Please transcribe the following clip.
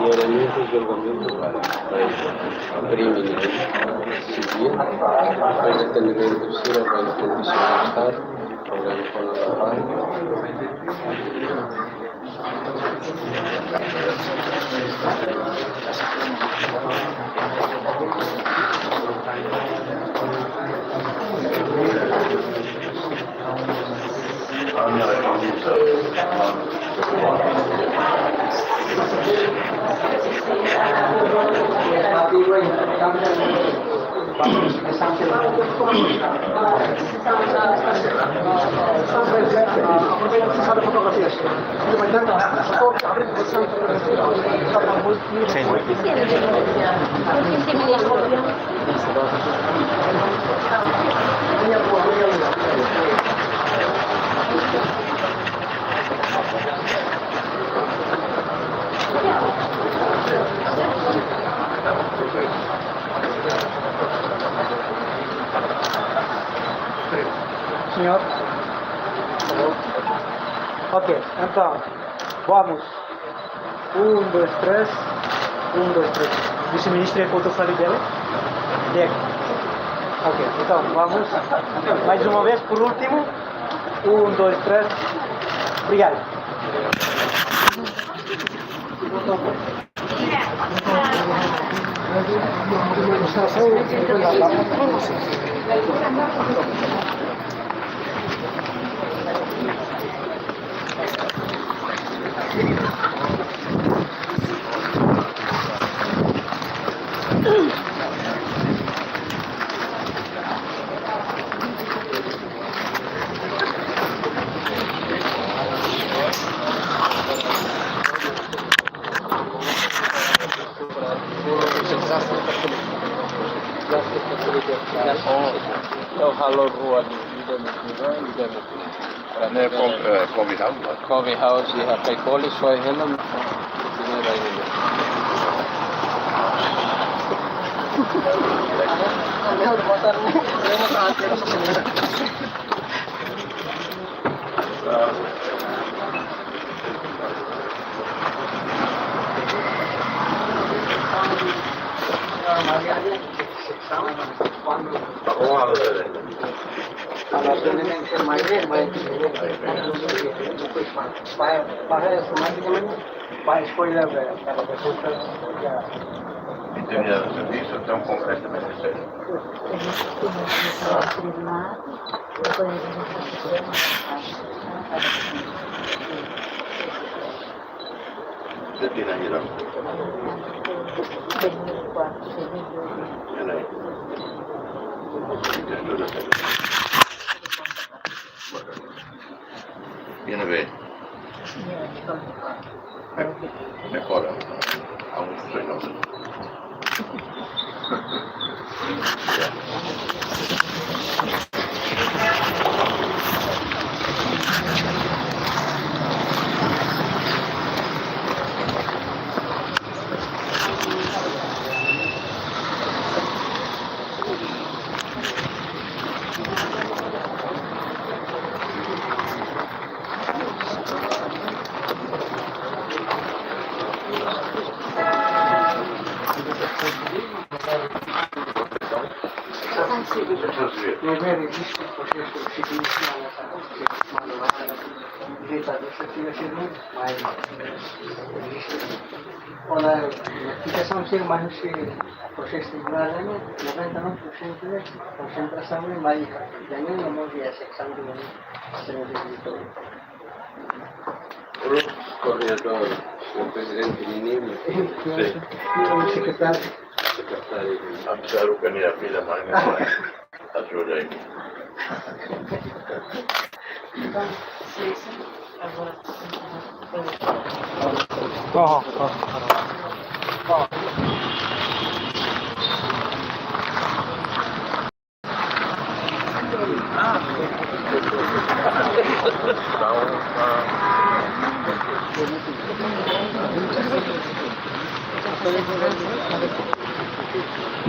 primeiramente o julgamento vai criminal civil, depois atendimento do Ciro vai na condição de Estado, problema com a trabalho. Senhor? Ok, então, vamos. 1, 2, 3. 1, 2, 3. Vice-ministro é fotografia dele? Diego. Ok, então, vamos. Mais uma vez, por último. 1, 2, 3. Obrigado. É o valor rua do Coffee House e a Peicoli só é hela Determinado serviço tão completamente sério. Você tem na Irã? Viene bene. Mejora. Aún estoy no. Ona notificação mais processo de grana, 99% de concentração em mais ganho não movia a secção do o coordenador, o presidente Menino, o secretário. Apesar o caminho a filha mais, ajuda aí.